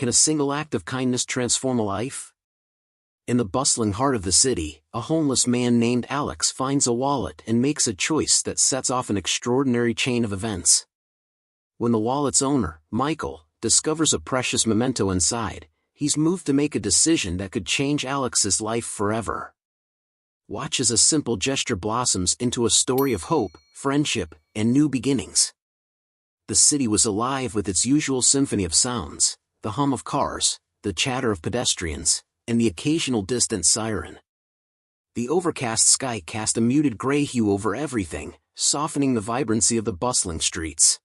Can a single act of kindness transform a life? In the bustling heart of the city, a homeless man named Alex finds a wallet and makes a choice that sets off an extraordinary chain of events. When the wallet's owner, Michael, discovers a precious memento inside, he's moved to make a decision that could change Alex's life forever. Watch as a simple gesture blossoms into a story of hope, friendship, and new beginnings. The city was alive with its usual symphony of sounds, the hum of cars, the chatter of pedestrians, and the occasional distant siren. The overcast sky cast a muted gray hue over everything, softening the vibrancy of the bustling streets.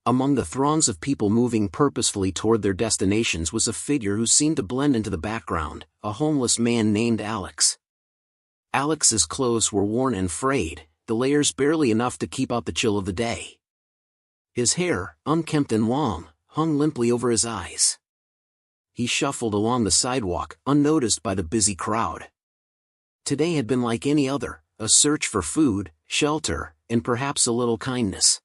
Among the throngs of people moving purposefully toward their destinations was a figure who seemed to blend into the background, a homeless man named Alex. Alex's clothes were worn and frayed, the layers barely enough to keep out the chill of the day. His hair, unkempt and long, hung limply over his eyes. He shuffled along the sidewalk, unnoticed by the busy crowd. Today had been like any other, a search for food, shelter, and perhaps a little kindness.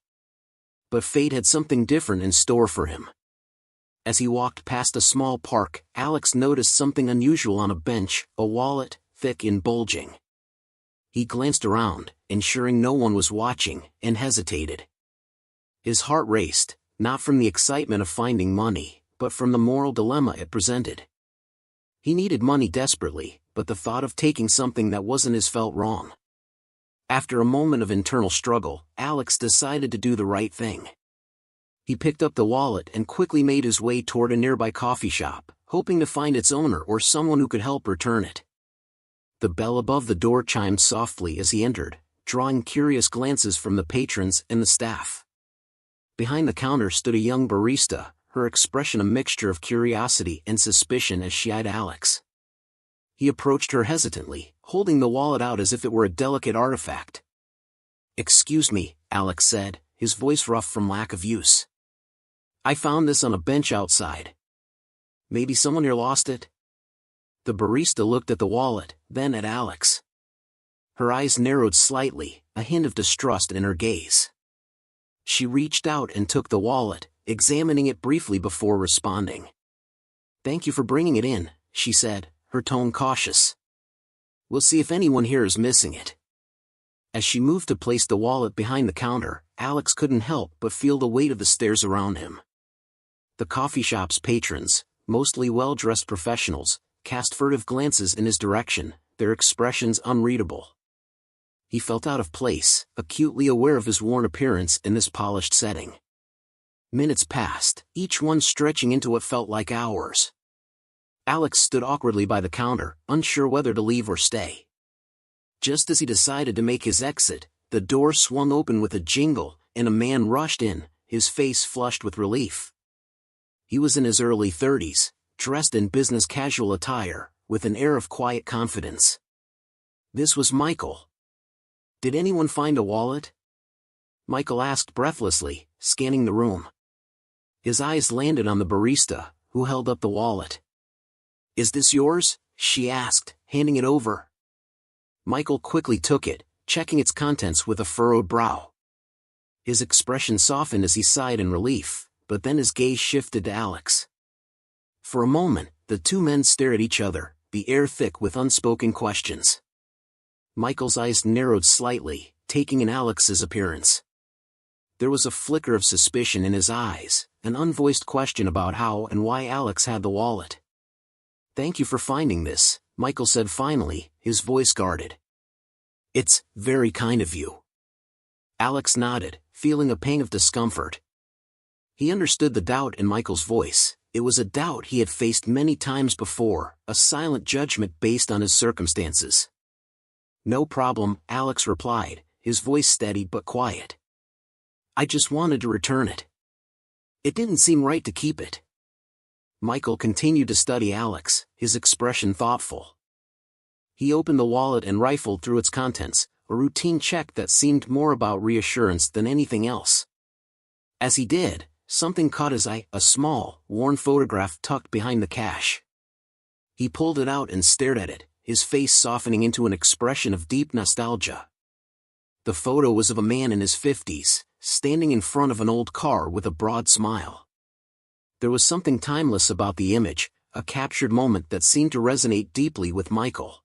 But fate had something different in store for him. As he walked past a small park, Alex noticed something unusual on a bench, a wallet, thick and bulging. He glanced around, ensuring no one was watching, and hesitated. His heart raced, not from the excitement of finding money, but from the moral dilemma it presented. He needed money desperately, but the thought of taking something that wasn't his felt wrong. After a moment of internal struggle, Alex decided to do the right thing. He picked up the wallet and quickly made his way toward a nearby coffee shop, hoping to find its owner or someone who could help return it. The bell above the door chimed softly as he entered, drawing curious glances from the patrons and the staff. Behind the counter stood a young barista, her expression a mixture of curiosity and suspicion as she eyed Alex. He approached her hesitantly, holding the wallet out as if it were a delicate artifact. "Excuse me," Alex said, his voice rough from lack of use. "I found this on a bench outside. Maybe someone here lost it?" The barista looked at the wallet, then at Alex. Her eyes narrowed slightly, a hint of distrust in her gaze. She reached out and took the wallet, examining it briefly before responding. "Thank you for bringing it in," she said, her tone cautious. "We'll see if anyone here is missing it." As she moved to place the wallet behind the counter, Alex couldn't help but feel the weight of the stares around him. The coffee shop's patrons, mostly well-dressed professionals, cast furtive glances in his direction, their expressions unreadable. He felt out of place, acutely aware of his worn appearance in this polished setting. Minutes passed, each one stretching into what felt like hours. Alex stood awkwardly by the counter, unsure whether to leave or stay. Just as he decided to make his exit, the door swung open with a jingle, and a man rushed in, his face flushed with relief. He was in his early 30s, dressed in business casual attire, with an air of quiet confidence. This was Michael. "Did anyone find a wallet?" Michael asked breathlessly, scanning the room. His eyes landed on the barista, who held up the wallet. "Is this yours?" she asked, handing it over. Michael quickly took it, checking its contents with a furrowed brow. His expression softened as he sighed in relief, but then his gaze shifted to Alex. For a moment, the two men stared at each other, the air thick with unspoken questions. Michael's eyes narrowed slightly, taking in Alex's appearance. There was a flicker of suspicion in his eyes, an unvoiced question about how and why Alex had the wallet. "Thank you for finding this," Michael said finally, his voice guarded. "It's very kind of you." Alex nodded, feeling a pang of discomfort. He understood the doubt in Michael's voice. It was a doubt he had faced many times before, a silent judgment based on his circumstances. "No problem," Alex replied, his voice steady but quiet. "I just wanted to return it. It didn't seem right to keep it." Michael continued to study Alex, his expression thoughtful. He opened the wallet and rifled through its contents, a routine check that seemed more about reassurance than anything else. As he did, something caught his eye, a small, worn photograph tucked behind the cash. He pulled it out and stared at it, his face softening into an expression of deep nostalgia. The photo was of a man in his 50s, standing in front of an old car with a broad smile. There was something timeless about the image, a captured moment that seemed to resonate deeply with Michael.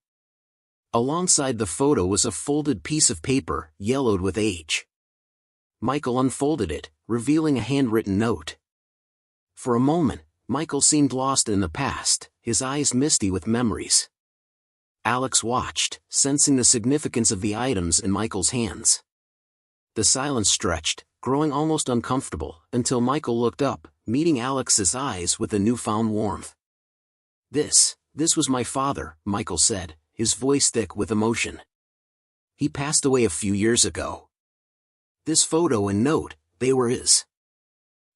Alongside the photo was a folded piece of paper, yellowed with age. Michael unfolded it, revealing a handwritten note. For a moment, Michael seemed lost in the past, his eyes misty with memories. Alex watched, sensing the significance of the items in Michael's hands. The silence stretched, growing almost uncomfortable, until Michael looked up, meeting Alex's eyes with a newfound warmth. This was my father," Michael said, his voice thick with emotion. "He passed away a few years ago. This photo and note, they were his.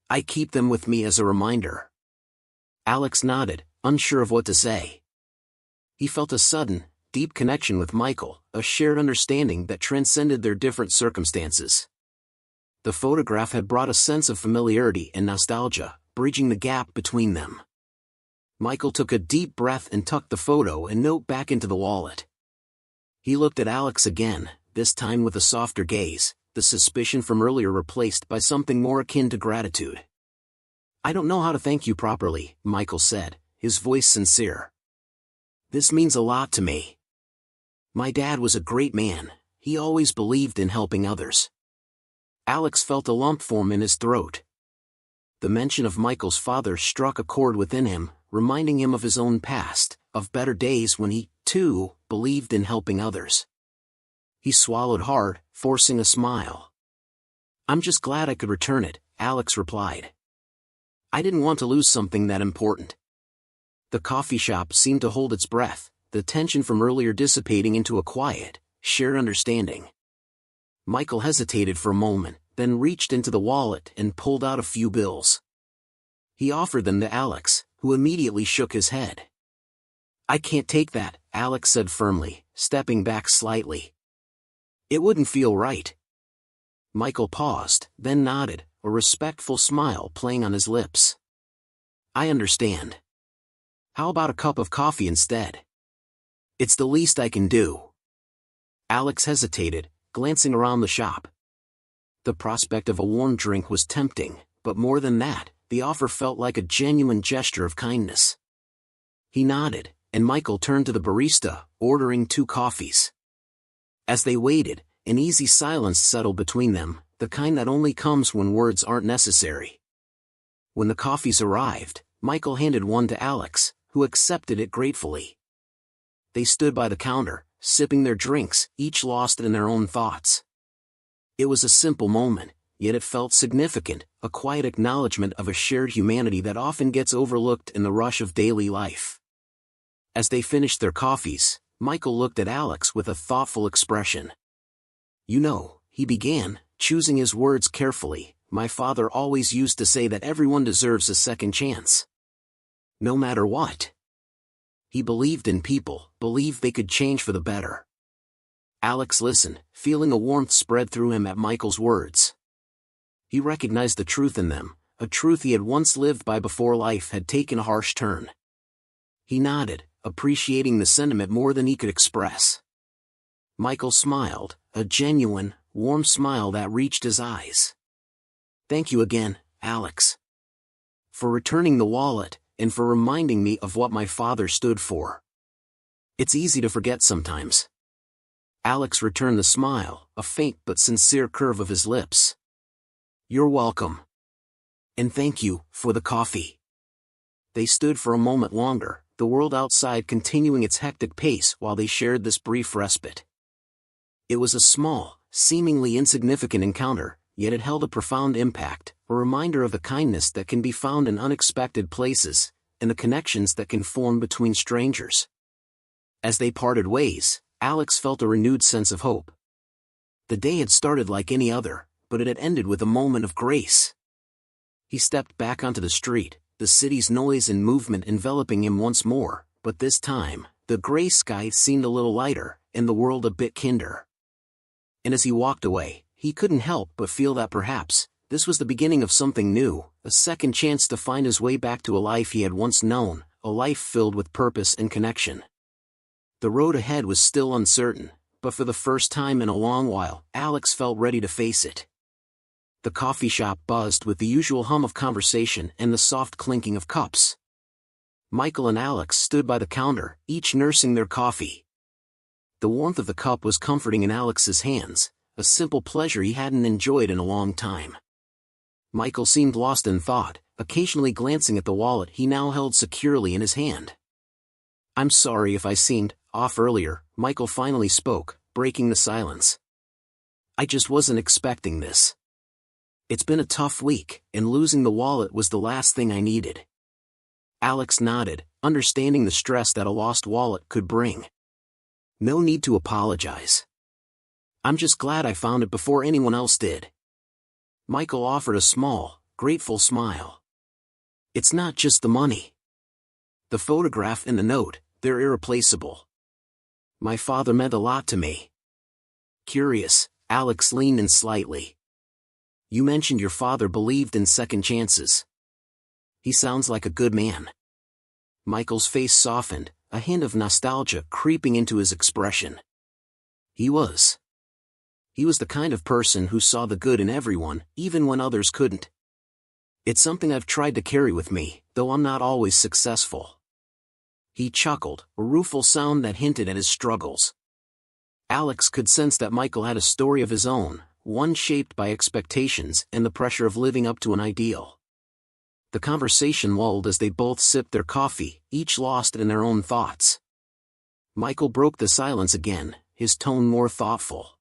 I keep them with me as a reminder." Alex nodded, unsure of what to say. He felt a sudden, deep connection with Michael, a shared understanding that transcended their different circumstances. The photograph had brought a sense of familiarity and nostalgia, bridging the gap between them. Michael took a deep breath and tucked the photo and note back into the wallet. He looked at Alex again, this time with a softer gaze, the suspicion from earlier replaced by something more akin to gratitude. "I don't know how to thank you properly," Michael said, his voice sincere. "This means a lot to me. My dad was a great man, he always believed in helping others." Alex felt a lump form in his throat. The mention of Michael's father struck a chord within him, reminding him of his own past, of better days when he, too, believed in helping others. He swallowed hard, forcing a smile. "I'm just glad I could return it," Alex replied. "I didn't want to lose something that important." The coffee shop seemed to hold its breath, the tension from earlier dissipating into a quiet, shared understanding. Michael hesitated for a moment, then reached into the wallet and pulled out a few bills. He offered them to Alex, who immediately shook his head. "I can't take that," Alex said firmly, stepping back slightly. "It wouldn't feel right." Michael paused, then nodded, a respectful smile playing on his lips. "I understand. How about a cup of coffee instead? It's the least I can do." Alex hesitated, glancing around the shop. The prospect of a warm drink was tempting, but more than that, the offer felt like a genuine gesture of kindness. He nodded, and Michael turned to the barista, ordering 2 coffees. As they waited, an easy silence settled between them, the kind that only comes when words aren't necessary. When the coffees arrived, Michael handed one to Alex, who accepted it gratefully. They stood by the counter, sipping their drinks, each lost in their own thoughts. It was a simple moment, yet it felt significant, a quiet acknowledgement of a shared humanity that often gets overlooked in the rush of daily life. As they finished their coffees, Michael looked at Alex with a thoughtful expression. "You know," he began, choosing his words carefully, "my father always used to say that everyone deserves a second chance. No matter what. He believed in people, believed they could change for the better." Alex listened, feeling a warmth spread through him at Michael's words. He recognized the truth in them, a truth he had once lived by before life had taken a harsh turn. He nodded, appreciating the sentiment more than he could express. Michael smiled, a genuine, warm smile that reached his eyes. "Thank you again, Alex. For returning the wallet, and for reminding me of what my father stood for. It's easy to forget sometimes." Alex returned the smile, a faint but sincere curve of his lips. "You're welcome. And thank you, for the coffee." They stood for a moment longer, the world outside continuing its hectic pace while they shared this brief respite. It was a small, seemingly insignificant encounter, yet it held a profound impact, a reminder of the kindness that can be found in unexpected places, and the connections that can form between strangers. As they parted ways, Alex felt a renewed sense of hope. The day had started like any other, but it had ended with a moment of grace. He stepped back onto the street, the city's noise and movement enveloping him once more, but this time, the gray sky seemed a little lighter, and the world a bit kinder. And as he walked away, he couldn't help but feel that perhaps, this was the beginning of something new, a second chance to find his way back to a life he had once known, a life filled with purpose and connection. The road ahead was still uncertain, but for the first time in a long while, Alex felt ready to face it. The coffee shop buzzed with the usual hum of conversation and the soft clinking of cups. Michael and Alex stood by the counter, each nursing their coffee. The warmth of the cup was comforting in Alex's hands, a simple pleasure he hadn't enjoyed in a long time. Michael seemed lost in thought, occasionally glancing at the wallet he now held securely in his hand. "I'm sorry if I seemed off earlier," Michael finally spoke, breaking the silence. "I just wasn't expecting this. It's been a tough week, and losing the wallet was the last thing I needed." Alex nodded, understanding the stress that a lost wallet could bring. "No need to apologize. I'm just glad I found it before anyone else did." Michael offered a small, grateful smile. "It's not just the money. The photograph and the note, they're irreplaceable. My father meant a lot to me." Curious, Alex leaned in slightly. "You mentioned your father believed in second chances. He sounds like a good man." Michael's face softened, a hint of nostalgia creeping into his expression. He was. He was the kind of person who saw the good in everyone, even when others couldn't. "It's something I've tried to carry with me, though I'm not always successful." He chuckled, a rueful sound that hinted at his struggles. Alex could sense that Michael had a story of his own, one shaped by expectations and the pressure of living up to an ideal. The conversation lulled as they both sipped their coffee, each lost in their own thoughts. Michael broke the silence again, his tone more thoughtful.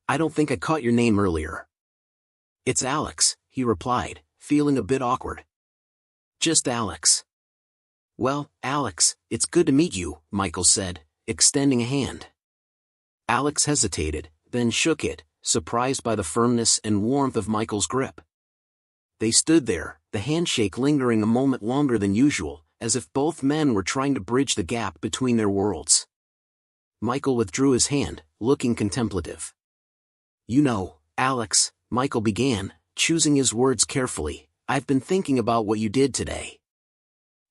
"I don't think I caught your name earlier." "It's Alex," he replied, feeling a bit awkward. "Just Alex." "Well, Alex, it's good to meet you," Michael said, extending a hand. Alex hesitated, then shook it, surprised by the firmness and warmth of Michael's grip. They stood there, the handshake lingering a moment longer than usual, as if both men were trying to bridge the gap between their worlds. Michael withdrew his hand, looking contemplative. "You know, Alex," Michael began, choosing his words carefully, "I've been thinking about what you did today.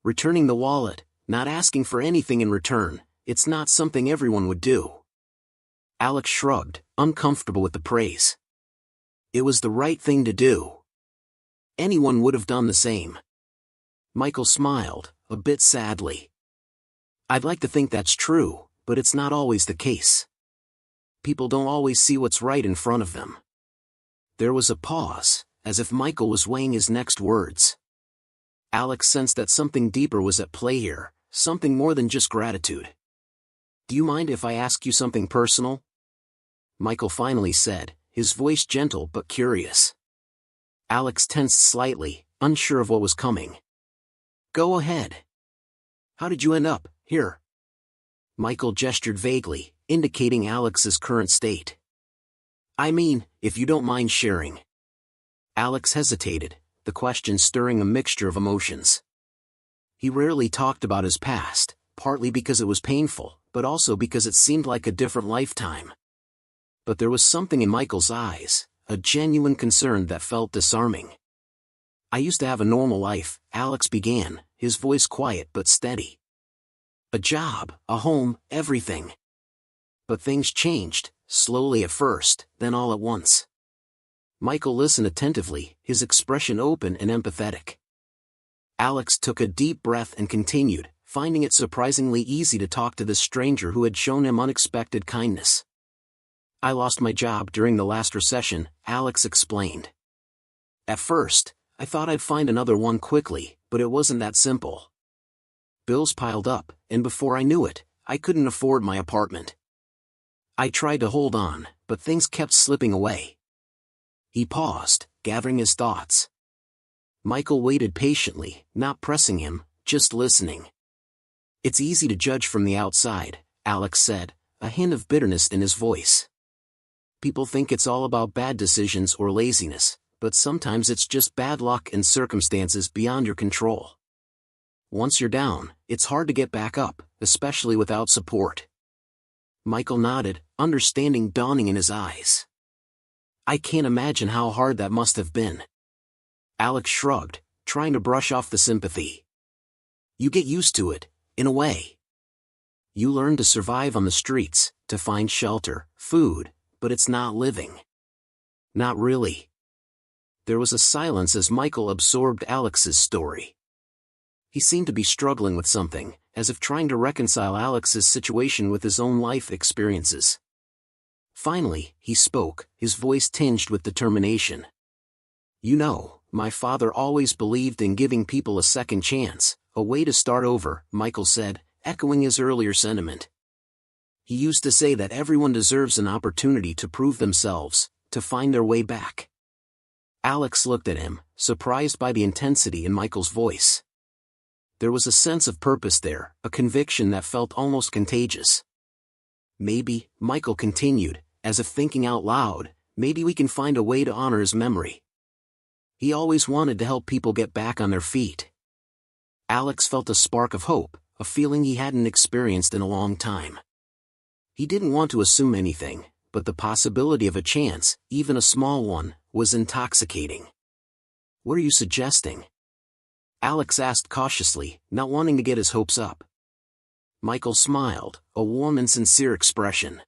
Returning the wallet, not asking for anything in return, it's not something everyone would do." Alex shrugged, uncomfortable with the praise. "It was the right thing to do. Anyone would have done the same." Michael smiled, a bit sadly. "I'd like to think that's true, but it's not always the case. People don't always see what's right in front of them." There was a pause, as if Michael was weighing his next words. Alex sensed that something deeper was at play here, something more than just gratitude. "Do you mind if I ask you something personal?" Michael finally said, his voice gentle but curious. Alex tensed slightly, unsure of what was coming. "Go ahead. How did you end up here?" Michael gestured vaguely, indicating Alex's current state. "I mean, if you don't mind sharing." Alex hesitated, the question stirring a mixture of emotions. He rarely talked about his past, partly because it was painful, but also because it seemed like a different lifetime. But there was something in Michael's eyes, a genuine concern that felt disarming. "I used to have a normal life," Alex began, his voice quiet but steady. "A job, a home, everything. But things changed, slowly at first, then all at once." Michael listened attentively, his expression open and empathetic. Alex took a deep breath and continued, finding it surprisingly easy to talk to this stranger who had shown him unexpected kindness. "I lost my job during the last recession," Alex explained. "At first, I thought I'd find another one quickly, but it wasn't that simple. Bills piled up, and before I knew it, I couldn't afford my apartment. I tried to hold on, but things kept slipping away." He paused, gathering his thoughts. Michael waited patiently, not pressing him, just listening. "It's easy to judge from the outside," Alex said, a hint of bitterness in his voice. "People think it's all about bad decisions or laziness, but sometimes it's just bad luck and circumstances beyond your control. Once you're down, it's hard to get back up, especially without support." Michael nodded, understanding dawning in his eyes. "I can't imagine how hard that must have been." Alex shrugged, trying to brush off the sympathy. "You get used to it, in a way. You learn to survive on the streets, to find shelter, food, but it's not living." "Not really." There was a silence as Michael absorbed Alex's story. He seemed to be struggling with something, as if trying to reconcile Alex's situation with his own life experiences. Finally, he spoke, his voice tinged with determination. "You know, my father always believed in giving people a second chance, a way to start over," Michael said, echoing his earlier sentiment. "He used to say that everyone deserves an opportunity to prove themselves, to find their way back." Alex looked at him, surprised by the intensity in Michael's voice. There was a sense of purpose there, a conviction that felt almost contagious. "Maybe," Michael continued, as if thinking out loud, "maybe we can find a way to honor his memory. He always wanted to help people get back on their feet." Alex felt a spark of hope, a feeling he hadn't experienced in a long time. He didn't want to assume anything, but the possibility of a chance, even a small one, was intoxicating. "What are you suggesting?" Alex asked cautiously, not wanting to get his hopes up. Michael smiled, a warm and sincere expression.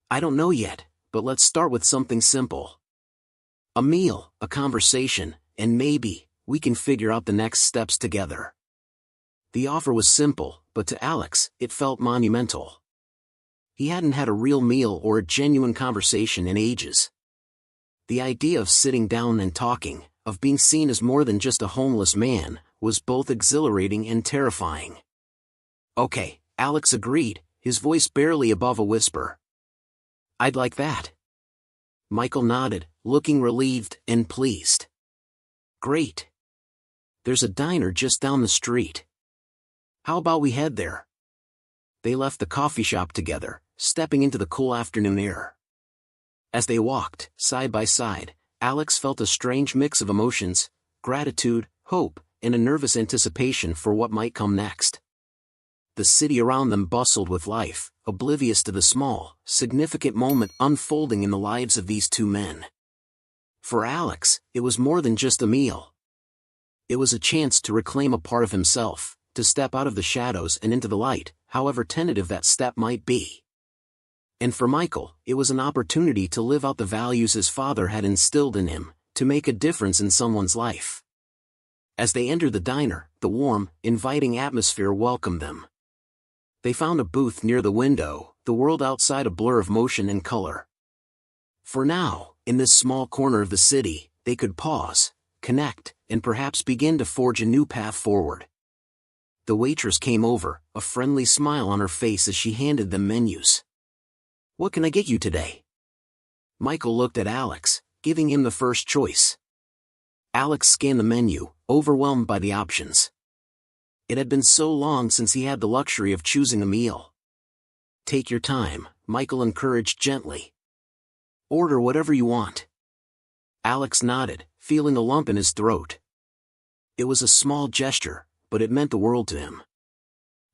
"I don't know yet, but let's start with something simple. A meal, a conversation, and maybe we can figure out the next steps together." The offer was simple, but to Alex, it felt monumental. He hadn't had a real meal or a genuine conversation in ages. The idea of sitting down and talking, of being seen as more than just a homeless man, was both exhilarating and terrifying. "Okay," Alex agreed, his voice barely above a whisper. "I'd like that." Michael nodded, looking relieved and pleased. "Great. There's a diner just down the street. How about we head there?" They left the coffee shop together, stepping into the cool afternoon air. As they walked, side by side, Alex felt a strange mix of emotions, gratitude, hope, and a nervous anticipation for what might come next. The city around them bustled with life, oblivious to the small, significant moment unfolding in the lives of these two men. For Alex, it was more than just a meal. It was a chance to reclaim a part of himself, to step out of the shadows and into the light, however tentative that step might be. And for Michael, it was an opportunity to live out the values his father had instilled in him, to make a difference in someone's life. As they entered the diner, the warm, inviting atmosphere welcomed them. They found a booth near the window, the world outside a blur of motion and color. For now, in this small corner of the city, they could pause, connect, and perhaps begin to forge a new path forward. The waitress came over, a friendly smile on her face as she handed them menus. "What can I get you today?" Michael looked at Alex, giving him the first choice. Alex scanned the menu, overwhelmed by the options. It had been so long since he had the luxury of choosing a meal. "Take your time," Michael encouraged gently. "Order whatever you want." Alex nodded, feeling a lump in his throat. It was a small gesture, but it meant the world to him.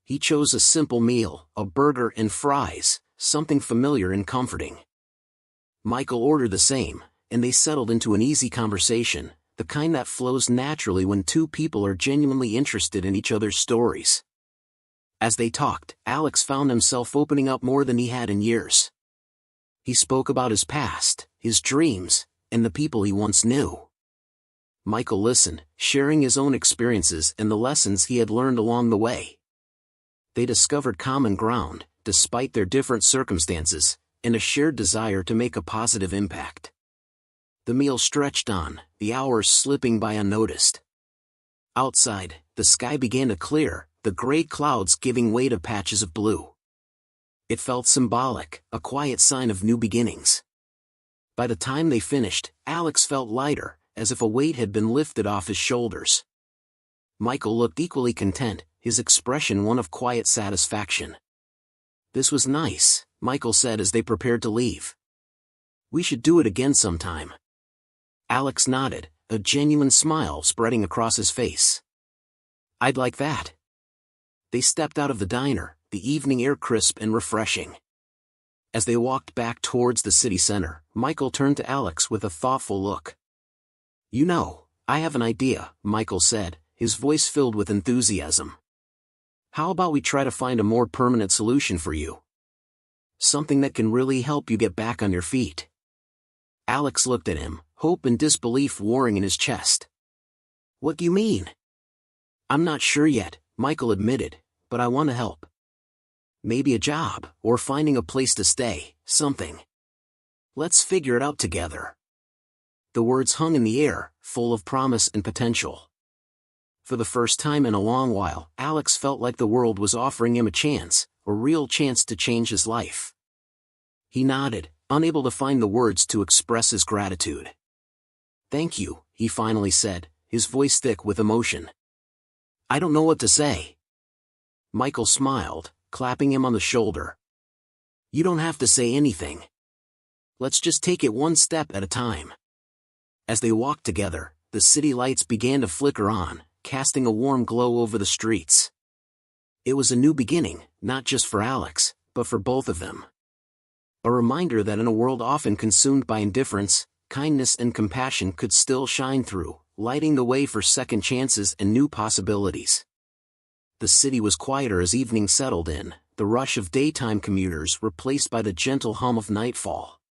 He chose a simple meal, a burger and fries, something familiar and comforting. Michael ordered the same, and they settled into an easy conversation, the kind that flows naturally when two people are genuinely interested in each other's stories. As they talked, Alex found himself opening up more than he had in years. He spoke about his past, his dreams, and the people he once knew. Michael listened, sharing his own experiences and the lessons he had learned along the way. They discovered common ground, despite their different circumstances, and a shared desire to make a positive impact. The meal stretched on, the hours slipping by unnoticed. Outside, the sky began to clear, the gray clouds giving way to patches of blue. It felt symbolic, a quiet sign of new beginnings. By the time they finished, Alex felt lighter, as if a weight had been lifted off his shoulders. Michael looked equally content, his expression one of quiet satisfaction. "This was nice," Michael said as they prepared to leave. "We should do it again sometime." Alex nodded, a genuine smile spreading across his face. "I'd like that." They stepped out of the diner, the evening air crisp and refreshing. As they walked back towards the city center, Michael turned to Alex with a thoughtful look. "You know, I have an idea," Michael said, his voice filled with enthusiasm. "How about we try to find a more permanent solution for you? Something that can really help you get back on your feet." Alex looked at him, hope and disbelief warring in his chest. "What do you mean?" "I'm not sure yet," Michael admitted, "but I want to help. Maybe a job, or finding a place to stay, something. Let's figure it out together." The words hung in the air, full of promise and potential. For the first time in a long while, Alex felt like the world was offering him a chance, a real chance to change his life. He nodded, unable to find the words to express his gratitude. "Thank you," he finally said, his voice thick with emotion. "I don't know what to say." Michael smiled, clapping him on the shoulder. "You don't have to say anything. Let's just take it one step at a time." As they walked together, the city lights began to flicker on, casting a warm glow over the streets. It was a new beginning, not just for Alex, but for both of them. A reminder that in a world often consumed by indifference, kindness and compassion could still shine through, lighting the way for second chances and new possibilities. The city was quieter as evening settled in, the rush of daytime commuters replaced by the gentle hum of nightfall.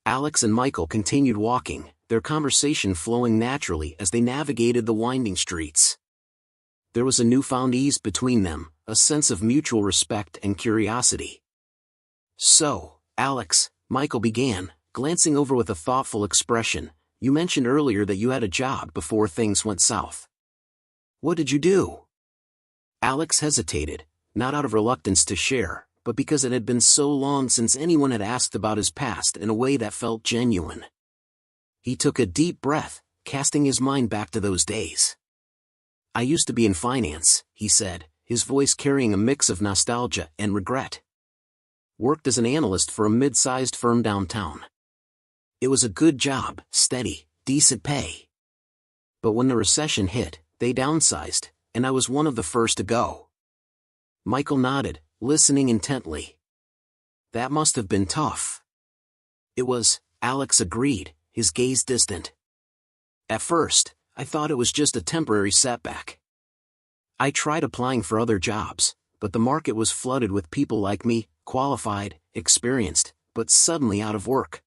Alex and Michael continued walking, their conversation flowing naturally as they navigated the winding streets. There was a newfound ease between them, a sense of mutual respect and curiosity. "So, Alex," Michael began, glancing over with a thoughtful expression, "you mentioned earlier that you had a job before things went south. What did you do?" Alex hesitated, not out of reluctance to share, but because it had been so long since anyone had asked about his past in a way that felt genuine. He took a deep breath, casting his mind back to those days. "I used to be in finance," he said, his voice carrying a mix of nostalgia and regret. "Worked as an analyst for a mid-sized firm downtown. It was a good job, steady, decent pay. But when the recession hit, they downsized, and I was one of the first to go." Michael nodded, listening intently. "That must have been tough." "It was," Alex agreed, his gaze distant. "At first, I thought it was just a temporary setback. I tried applying for other jobs, but the market was flooded with people like me, qualified, experienced, but suddenly out of work.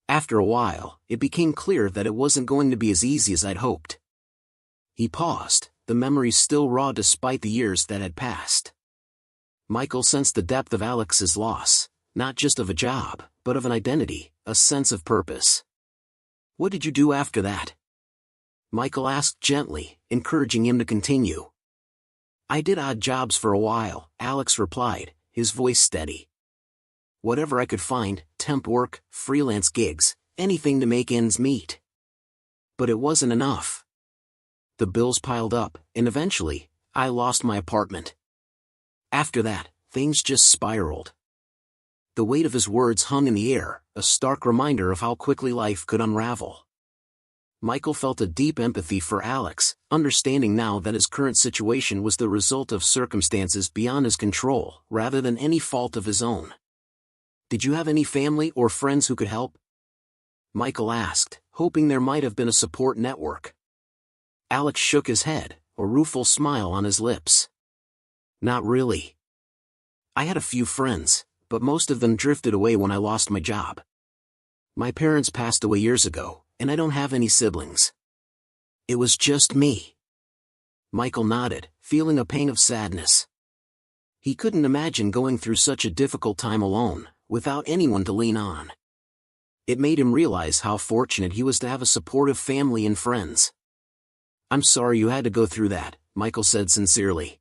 After a while, it became clear that it wasn't going to be as easy as I'd hoped." He paused, the memories still raw despite the years that had passed. Michael sensed the depth of Alex's loss, not just of a job, but of an identity, a sense of purpose. "What did you do after that?" Michael asked gently, encouraging him to continue. "I did odd jobs for a while," Alex replied, his voice steady. "Whatever I could find, temp work, freelance gigs, anything to make ends meet. But it wasn't enough. The bills piled up, and eventually, I lost my apartment. After that, things just spiraled." The weight of his words hung in the air, a stark reminder of how quickly life could unravel. Michael felt a deep empathy for Alex, understanding now that his current situation was the result of circumstances beyond his control, rather than any fault of his own. "Did you have any family or friends who could help?" Michael asked, hoping there might have been a support network. Alex shook his head, a rueful smile on his lips. "Not really. I had a few friends, but most of them drifted away when I lost my job. My parents passed away years ago, and I don't have any siblings. It was just me." Michael nodded, feeling a pang of sadness. He couldn't imagine going through such a difficult time alone, without anyone to lean on. It made him realize how fortunate he was to have a supportive family and friends. "I'm sorry you had to go through that," Michael said sincerely.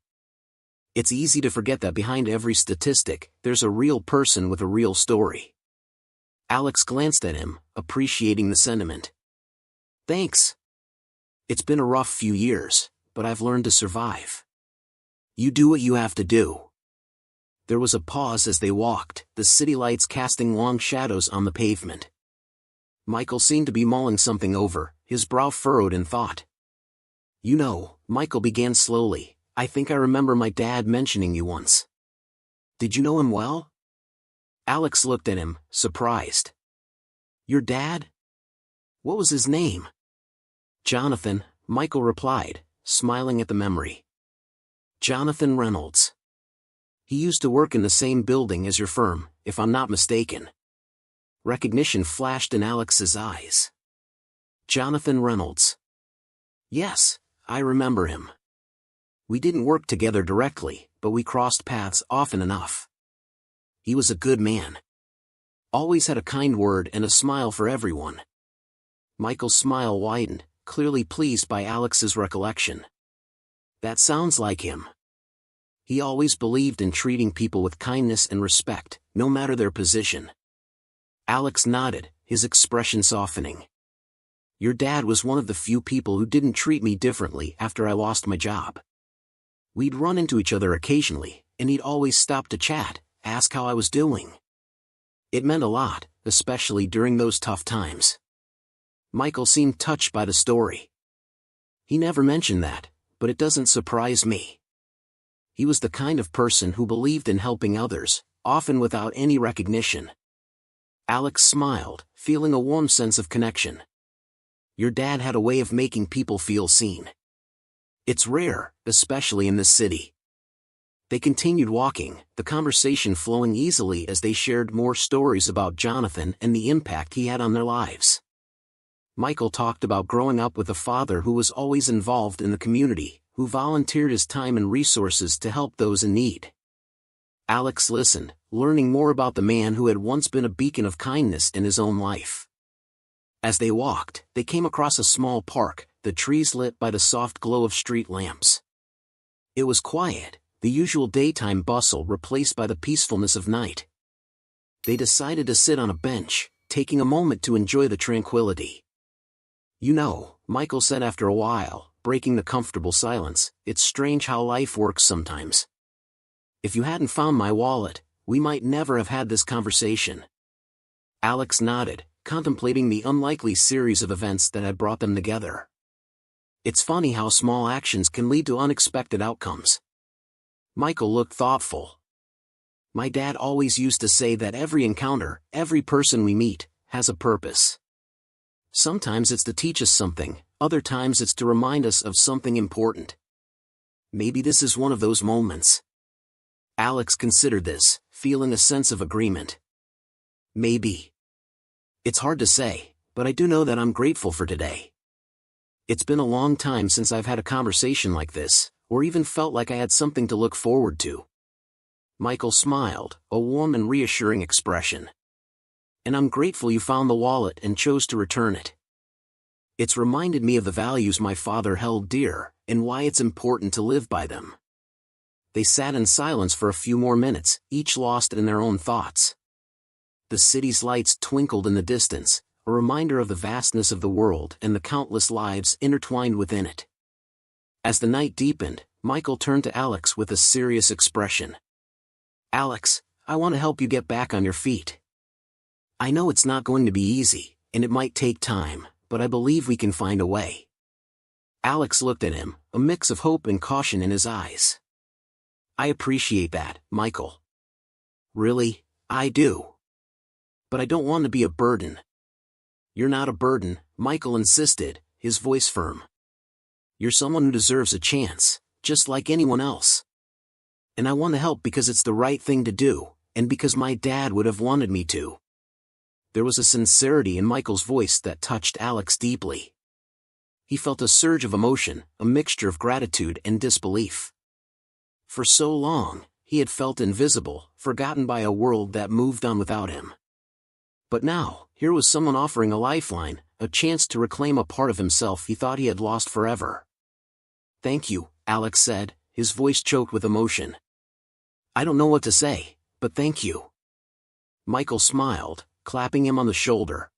"It's easy to forget that behind every statistic, there's a real person with a real story." Alex glanced at him, appreciating the sentiment. "Thanks. It's been a rough few years, but I've learned to survive. You do what you have to do." There was a pause as they walked, the city lights casting long shadows on the pavement. Michael seemed to be mulling something over, his brow furrowed in thought. "You know," Michael began slowly, "I think I remember my dad mentioning you once. Did you know him well?" Alex looked at him, surprised. "Your dad? What was his name?" "Jonathan," Michael replied, smiling at the memory. "Jonathan Reynolds. He used to work in the same building as your firm, if I'm not mistaken." Recognition flashed in Alex's eyes. Jonathan Reynolds. Yes, I remember him. We didn't work together directly, but we crossed paths often enough. He was a good man. Always had a kind word and a smile for everyone. Michael's smile widened, clearly pleased by Alex's recollection. That sounds like him. He always believed in treating people with kindness and respect, no matter their position. Alex nodded, his expression softening. Your dad was one of the few people who didn't treat me differently after I lost my job. We'd run into each other occasionally, and he'd always stop to chat, ask how I was doing. It meant a lot, especially during those tough times. Michael seemed touched by the story. He never mentioned that, but it doesn't surprise me. He was the kind of person who believed in helping others, often without any recognition. Alex smiled, feeling a warm sense of connection. Your dad had a way of making people feel seen. It's rare, especially in this city. They continued walking, the conversation flowing easily as they shared more stories about Jonathan and the impact he had on their lives. Michael talked about growing up with a father who was always involved in the community, who volunteered his time and resources to help those in need. Alex listened, learning more about the man who had once been a beacon of kindness in his own life. As they walked, they came across a small park, the trees lit by the soft glow of street lamps. It was quiet, the usual daytime bustle replaced by the peacefulness of night. They decided to sit on a bench, taking a moment to enjoy the tranquility. You know, Michael said after a while, breaking the comfortable silence, it's strange how life works sometimes. If you hadn't found my wallet, we might never have had this conversation. Alex nodded, contemplating the unlikely series of events that had brought them together. It's funny how small actions can lead to unexpected outcomes. Michael looked thoughtful. My dad always used to say that every encounter, every person we meet, has a purpose. Sometimes it's to teach us something, other times it's to remind us of something important. Maybe this is one of those moments. Alex considered this, feeling a sense of agreement. Maybe. It's hard to say, but I do know that I'm grateful for today. It's been a long time since I've had a conversation like this, or even felt like I had something to look forward to. Michael smiled, a warm and reassuring expression. And I'm grateful you found the wallet and chose to return it. It's reminded me of the values my father held dear, and why it's important to live by them. They sat in silence for a few more minutes, each lost in their own thoughts. The city's lights twinkled in the distance, a reminder of the vastness of the world and the countless lives intertwined within it. As the night deepened, Michael turned to Alex with a serious expression. Alex, I want to help you get back on your feet. I know it's not going to be easy, and it might take time, but I believe we can find a way. Alex looked at him, a mix of hope and caution in his eyes. I appreciate that, Michael. Really, I do. But I don't want to be a burden. You're not a burden, Michael insisted, his voice firm. You're someone who deserves a chance, just like anyone else. And I want to help because it's the right thing to do, and because my dad would have wanted me to. There was a sincerity in Michael's voice that touched Alex deeply. He felt a surge of emotion, a mixture of gratitude and disbelief. For so long, he had felt invisible, forgotten by a world that moved on without him. But now, here was someone offering a lifeline, a chance to reclaim a part of himself he thought he had lost forever. Thank you, Alex said, his voice choked with emotion. I don't know what to say, but thank you. Michael smiled, clapping him on the shoulder.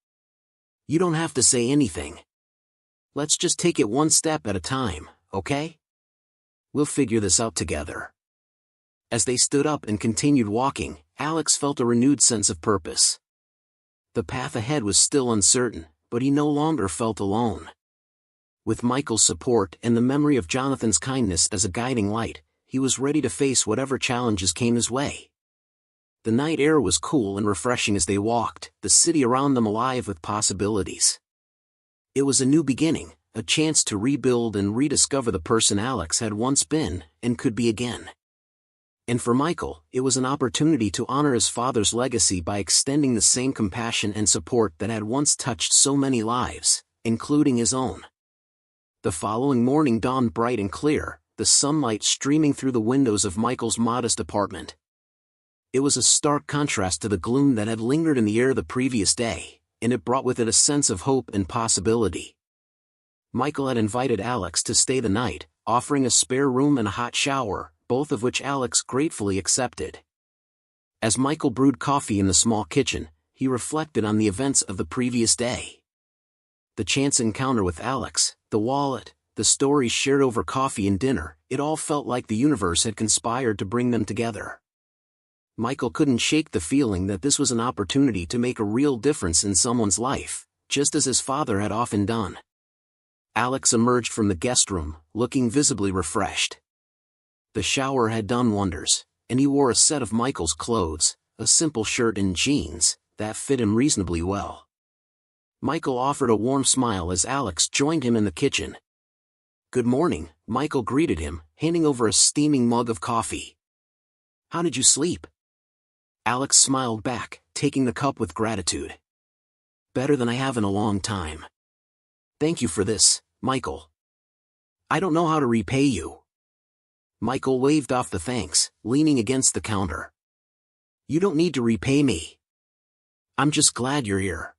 You don't have to say anything. Let's just take it one step at a time, okay? We'll figure this out together. As they stood up and continued walking, Alex felt a renewed sense of purpose. The path ahead was still uncertain, but he no longer felt alone. With Michael's support and the memory of Jonathan's kindness as a guiding light, he was ready to face whatever challenges came his way. The night air was cool and refreshing as they walked, the city around them alive with possibilities. It was a new beginning, a chance to rebuild and rediscover the person Alex had once been, and could be again. And for Michael, it was an opportunity to honor his father's legacy by extending the same compassion and support that had once touched so many lives, including his own. The following morning dawned bright and clear, the sunlight streaming through the windows of Michael's modest apartment. It was a stark contrast to the gloom that had lingered in the air the previous day, and it brought with it a sense of hope and possibility. Michael had invited Alex to stay the night, offering a spare room and a hot shower, both of which Alex gratefully accepted. As Michael brewed coffee in the small kitchen, he reflected on the events of the previous day. The chance encounter with Alex, the wallet, the stories shared over coffee and dinner, it all felt like the universe had conspired to bring them together. Michael couldn't shake the feeling that this was an opportunity to make a real difference in someone's life, just as his father had often done. Alex emerged from the guest room, looking visibly refreshed. The shower had done wonders, and he wore a set of Michael's clothes, a simple shirt and jeans, that fit him reasonably well. Michael offered a warm smile as Alex joined him in the kitchen. "Good morning," Michael greeted him, handing over a steaming mug of coffee. "How did you sleep?" Alex smiled back, taking the cup with gratitude. "Better than I have in a long time. Thank you for this, Michael. I don't know how to repay you." Michael waved off the thanks, leaning against the counter. "You don't need to repay me. I'm just glad you're here."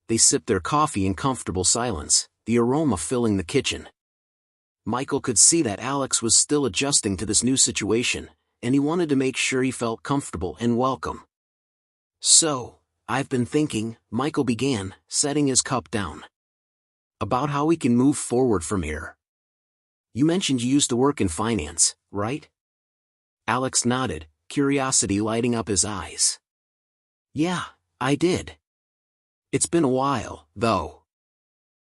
They sipped their coffee in comfortable silence, the aroma filling the kitchen. Michael could see that Alex was still adjusting to this new situation, and he wanted to make sure he felt comfortable and welcome. "So, I've been thinking," Michael began, setting his cup down, "about how we can move forward from here. You mentioned you used to work in finance, right?" Alex nodded, curiosity lighting up his eyes. "Yeah, I did. It's been a while, though."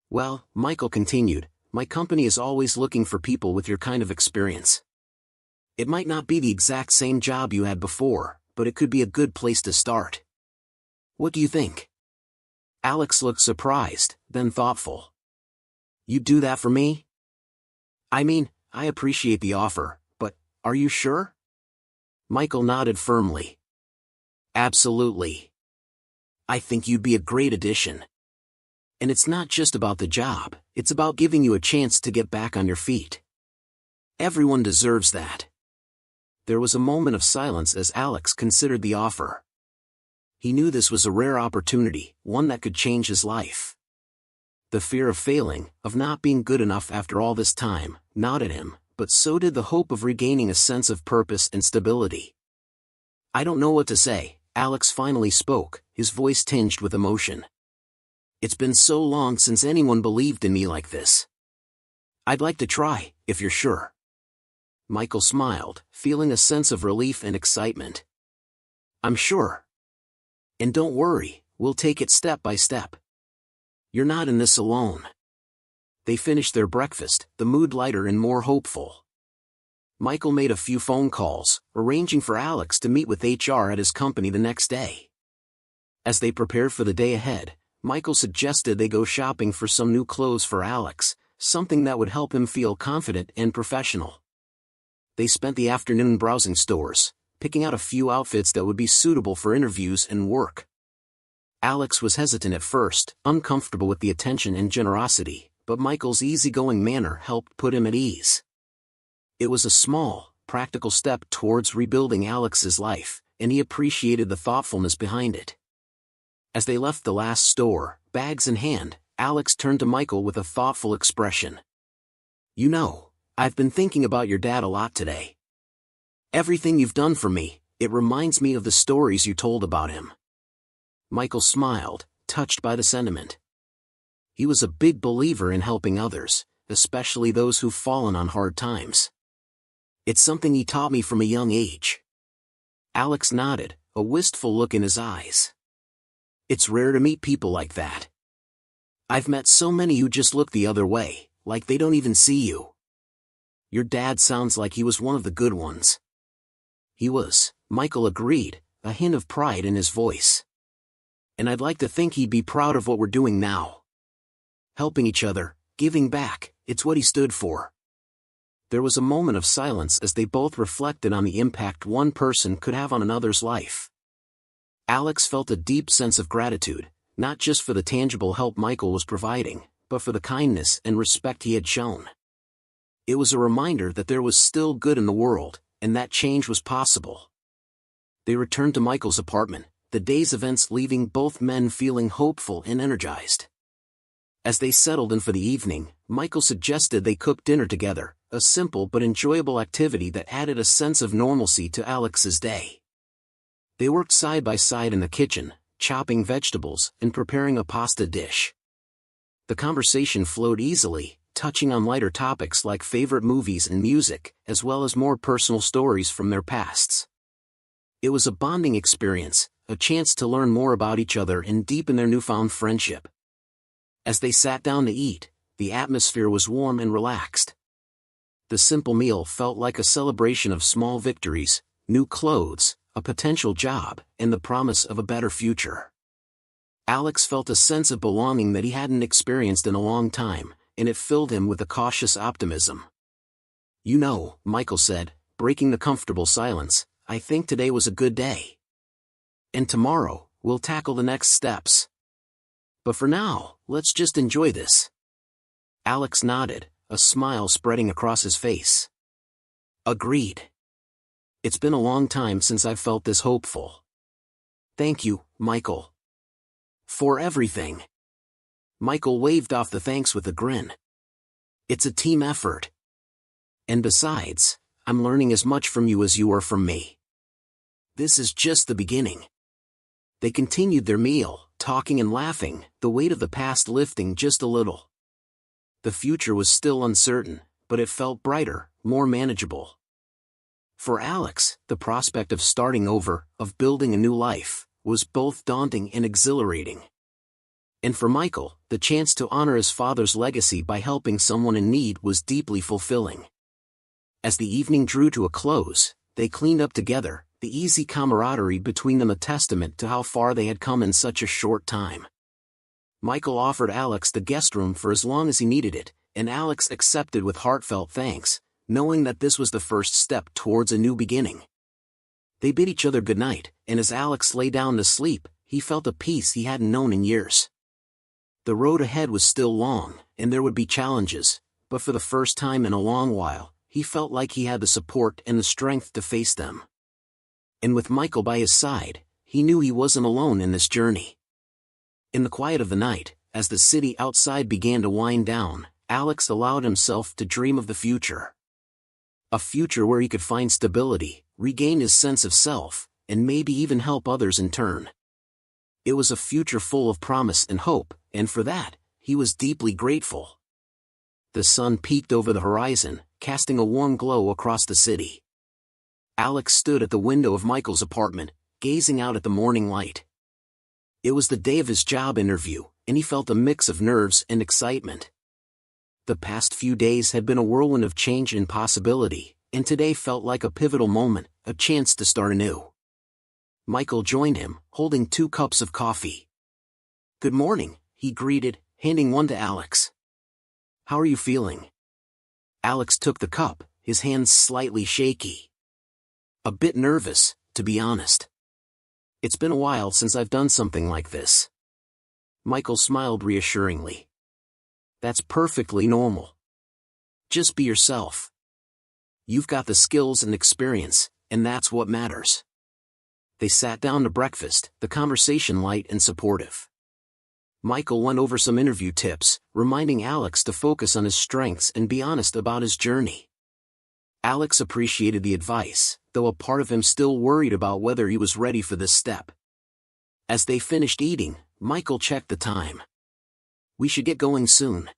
"Well," Michael continued, "my company is always looking for people with your kind of experience. It might not be the exact same job you had before, but it could be a good place to start. What do you think?" Alex looked surprised, then thoughtful. "You'd do that for me?" "I mean, I appreciate the offer, but are you sure?" Michael nodded firmly. "Absolutely. I think you'd be a great addition. And it's not just about the job, it's about giving you a chance to get back on your feet. Everyone deserves that." There was a moment of silence as Alex considered the offer. He knew this was a rare opportunity, one that could change his life. The fear of failing, of not being good enough after all this time, gnawed at him, but so did the hope of regaining a sense of purpose and stability. "I don't know what to say," Alex finally spoke, his voice tinged with emotion. "It's been so long since anyone believed in me like this. I'd like to try, if you're sure." Michael smiled, feeling a sense of relief and excitement. "I'm sure. And don't worry, we'll take it step by step. You're not in this alone." They finished their breakfast, the mood lighter and more hopeful. Michael made a few phone calls, arranging for Alex to meet with HR at his company the next day. As they prepared for the day ahead, Michael suggested they go shopping for some new clothes for Alex, something that would help him feel confident and professional. They spent the afternoon browsing stores, picking out a few outfits that would be suitable for interviews and work. Alex was hesitant at first, uncomfortable with the attention and generosity, but Michael's easygoing manner helped put him at ease. It was a small, practical step towards rebuilding Alex's life, and he appreciated the thoughtfulness behind it. As they left the last store, bags in hand, Alex turned to Michael with a thoughtful expression. "You know, I've been thinking about your dad a lot today. Everything you've done for me, it reminds me of the stories you told about him." Michael smiled, touched by the sentiment. He was a big believer in helping others, especially those who've fallen on hard times. "It's something he taught me from a young age." Alex nodded, a wistful look in his eyes. "It's rare to meet people like that. I've met so many who just look the other way, like they don't even see you. Your dad sounds like he was one of the good ones." "He was," Michael agreed, a hint of pride in his voice. "And I'd like to think he'd be proud of what we're doing now. Helping each other, giving back, it's what he stood for." There was a moment of silence as they both reflected on the impact one person could have on another's life. Alex felt a deep sense of gratitude, not just for the tangible help Michael was providing, but for the kindness and respect he had shown. It was a reminder that there was still good in the world, and that change was possible. They returned to Michael's apartment, the day's events leaving both men feeling hopeful and energized. As they settled in for the evening, Michael suggested they cook dinner together, a simple but enjoyable activity that added a sense of normalcy to Alex's day. They worked side by side in the kitchen, chopping vegetables and preparing a pasta dish. The conversation flowed easily, touching on lighter topics like favorite movies and music, as well as more personal stories from their pasts. It was a bonding experience, a chance to learn more about each other and deepen their newfound friendship. As they sat down to eat, the atmosphere was warm and relaxed. The simple meal felt like a celebration of small victories, new clothes, a potential job, and the promise of a better future. Alex felt a sense of belonging that he hadn't experienced in a long time, and it filled him with a cautious optimism. "You know," Michael said, breaking the comfortable silence, "I think today was a good day. And tomorrow, we'll tackle the next steps. But for now, let's just enjoy this." Alex nodded, a smile spreading across his face. "Agreed. It's been a long time since I've felt this hopeful. Thank you, Michael. For everything." Michael waved off the thanks with a grin. "It's a team effort. And besides, I'm learning as much from you as you are from me. This is just the beginning." They continued their meal, talking and laughing, the weight of the past lifting just a little. The future was still uncertain, but it felt brighter, more manageable. For Alex, the prospect of starting over, of building a new life, was both daunting and exhilarating. And for Michael, the chance to honor his father's legacy by helping someone in need was deeply fulfilling. As the evening drew to a close, they cleaned up together, the easy camaraderie between them a testament to how far they had come in such a short time. Michael offered Alex the guest room for as long as he needed it, and Alex accepted with heartfelt thanks, knowing that this was the first step towards a new beginning. They bid each other goodnight, and as Alex lay down to sleep, he felt a peace he hadn't known in years. The road ahead was still long, and there would be challenges, but for the first time in a long while, he felt like he had the support and the strength to face them. And with Michael by his side, he knew he wasn't alone in this journey. In the quiet of the night, as the city outside began to wind down, Alex allowed himself to dream of the future. A future where he could find stability, regain his sense of self, and maybe even help others in turn. It was a future full of promise and hope, and for that, he was deeply grateful. The sun peeked over the horizon, casting a warm glow across the city. Alex stood at the window of Michael's apartment, gazing out at the morning light. It was the day of his job interview, and he felt a mix of nerves and excitement. The past few days had been a whirlwind of change and possibility, and today felt like a pivotal moment, a chance to start anew. Michael joined him, holding 2 cups of coffee. "Good morning," he greeted, handing one to Alex. "How are you feeling?" Alex took the cup, his hands slightly shaky. "A bit nervous, to be honest. It's been a while since I've done something like this." Michael smiled reassuringly. "That's perfectly normal. Just be yourself. You've got the skills and experience, and that's what matters." They sat down to breakfast, the conversation light and supportive. Michael went over some interview tips, reminding Alex to focus on his strengths and be honest about his journey. Alex appreciated the advice, though a part of him still worried about whether he was ready for this step. As they finished eating, Michael checked the time. "We should get going soon.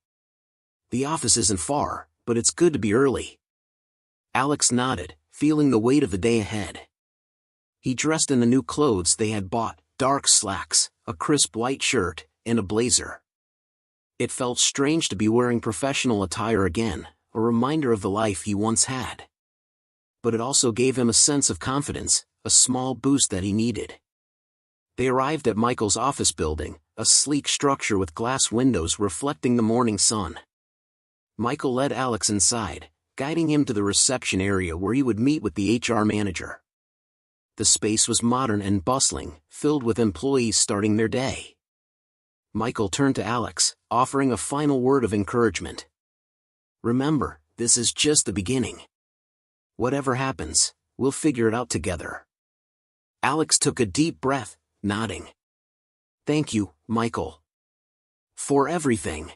The office isn't far, but it's good to be early." Alex nodded, feeling the weight of the day ahead. He dressed in the new clothes they had bought, dark slacks, a crisp white shirt, and a blazer. It felt strange to be wearing professional attire again, a reminder of the life he once had. But it also gave him a sense of confidence, a small boost that he needed. They arrived at Michael's office building, a sleek structure with glass windows reflecting the morning sun. Michael led Alex inside, guiding him to the reception area where he would meet with the HR manager. The space was modern and bustling, filled with employees starting their day. Michael turned to Alex, offering a final word of encouragement. Remember, this is just the beginning. Whatever happens, we'll figure it out together. Alex took a deep breath, nodding. Thank you, Michael. For everything.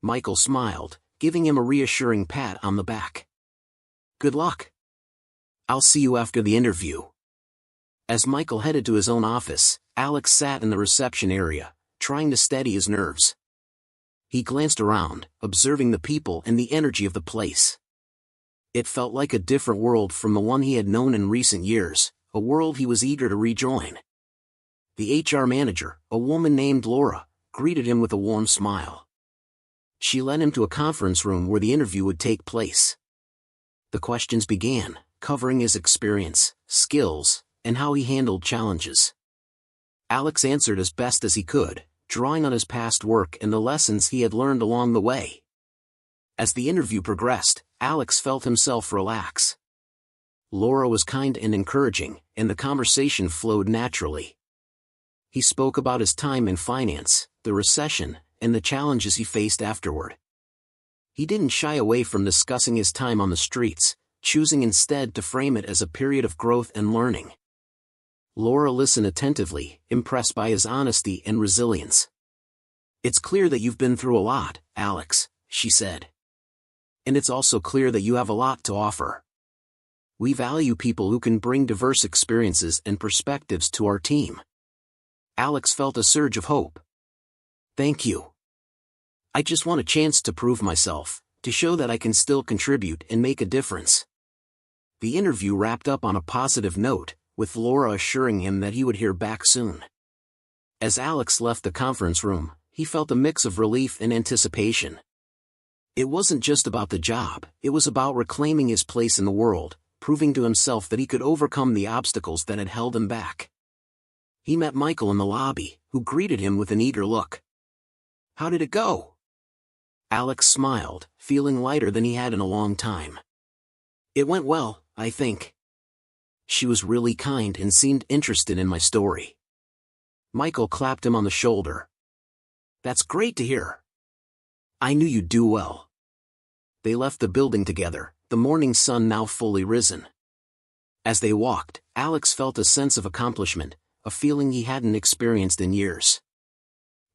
Michael smiled, giving him a reassuring pat on the back. Good luck. I'll see you after the interview. As Michael headed to his own office, Alex sat in the reception area, trying to steady his nerves. He glanced around, observing the people and the energy of the place. It felt like a different world from the one he had known in recent years, a world he was eager to rejoin. The HR manager, a woman named Laura, greeted him with a warm smile. She led him to a conference room where the interview would take place. The questions began, covering his experience, skills, and how he handled challenges. Alex answered as best as he could, drawing on his past work and the lessons he had learned along the way. As the interview progressed, Alex felt himself relax. Laura was kind and encouraging, and the conversation flowed naturally. He spoke about his time in finance, the recession, and the challenges he faced afterward. He didn't shy away from discussing his time on the streets, choosing instead to frame it as a period of growth and learning. Laura listened attentively, impressed by his honesty and resilience. It's clear that you've been through a lot, Alex, she said. And it's also clear that you have a lot to offer. We value people who can bring diverse experiences and perspectives to our team. Alex felt a surge of hope. Thank you. I just want a chance to prove myself, to show that I can still contribute and make a difference. The interview wrapped up on a positive note, with Laura assuring him that he would hear back soon. As Alex left the conference room, he felt a mix of relief and anticipation. It wasn't just about the job, it was about reclaiming his place in the world, proving to himself that he could overcome the obstacles that had held him back. He met Michael in the lobby, who greeted him with an eager look. How did it go? Alex smiled, feeling lighter than he had in a long time. It went well, I think. She was really kind and seemed interested in my story. Michael clapped him on the shoulder. That's great to hear. I knew you'd do well. They left the building together, the morning sun now fully risen. As they walked, Alex felt a sense of accomplishment, a feeling he hadn't experienced in years.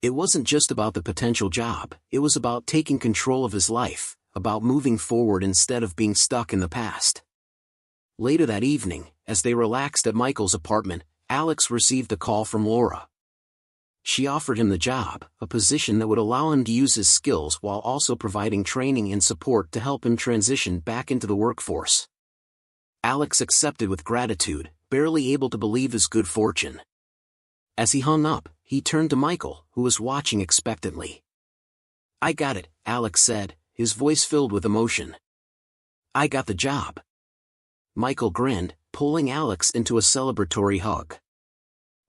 It wasn't just about the potential job, it was about taking control of his life, about moving forward instead of being stuck in the past. Later that evening, as they relaxed at Michael's apartment, Alex received a call from Laura. She offered him the job, a position that would allow him to use his skills while also providing training and support to help him transition back into the workforce. Alex accepted with gratitude, barely able to believe his good fortune. As he hung up, he turned to Michael, who was watching expectantly. I got it, Alex said, his voice filled with emotion. I got the job. Michael grinned, pulling Alex into a celebratory hug.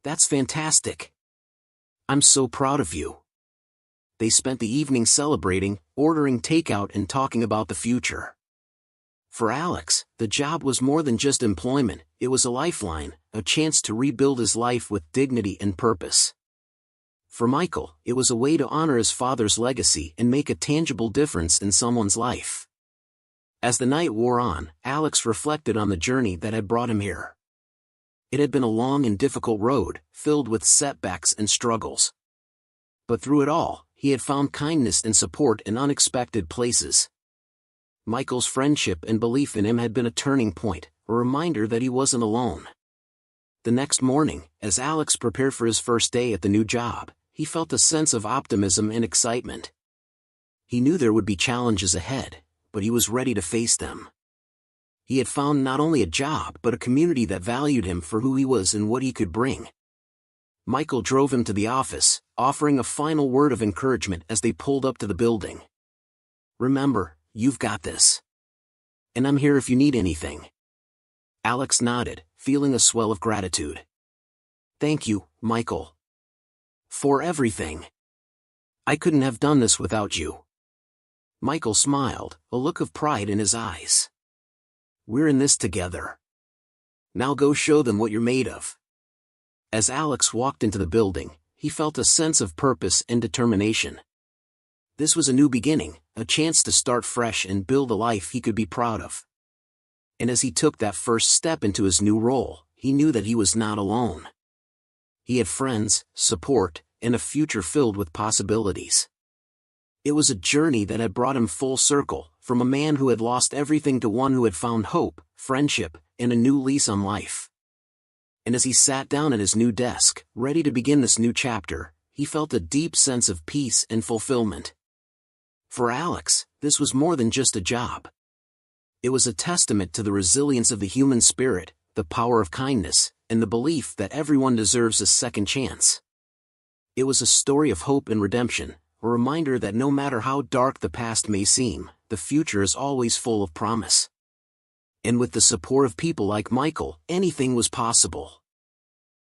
That's fantastic. I'm so proud of you. They spent the evening celebrating, ordering takeout and talking about the future. For Alex, the job was more than just employment, it was a lifeline, a chance to rebuild his life with dignity and purpose. For Michael, it was a way to honor his father's legacy and make a tangible difference in someone's life. As the night wore on, Alex reflected on the journey that had brought him here. It had been a long and difficult road, filled with setbacks and struggles. But through it all, he had found kindness and support in unexpected places. Michael's friendship and belief in him had been a turning point, a reminder that he wasn't alone. The next morning, as Alex prepared for his first day at the new job, he felt a sense of optimism and excitement. He knew there would be challenges ahead, but he was ready to face them. He had found not only a job but a community that valued him for who he was and what he could bring. Michael drove him to the office, offering a final word of encouragement as they pulled up to the building. Remember, you've got this. And I'm here if you need anything. Alex nodded, feeling a swell of gratitude. Thank you, Michael. For everything. I couldn't have done this without you. Michael smiled, a look of pride in his eyes. We're in this together. Now go show them what you're made of. As Alex walked into the building, he felt a sense of purpose and determination. This was a new beginning, a chance to start fresh and build a life he could be proud of. And as he took that first step into his new role, he knew that he was not alone. He had friends, support, and a future filled with possibilities. It was a journey that had brought him full circle, from a man who had lost everything to one who had found hope, friendship, and a new lease on life. And as he sat down at his new desk, ready to begin this new chapter, he felt a deep sense of peace and fulfillment. For Alex, this was more than just a job. It was a testament to the resilience of the human spirit, the power of kindness, and the belief that everyone deserves a second chance. It was a story of hope and redemption, a reminder that no matter how dark the past may seem, the future is always full of promise. And with the support of people like Michael, anything was possible.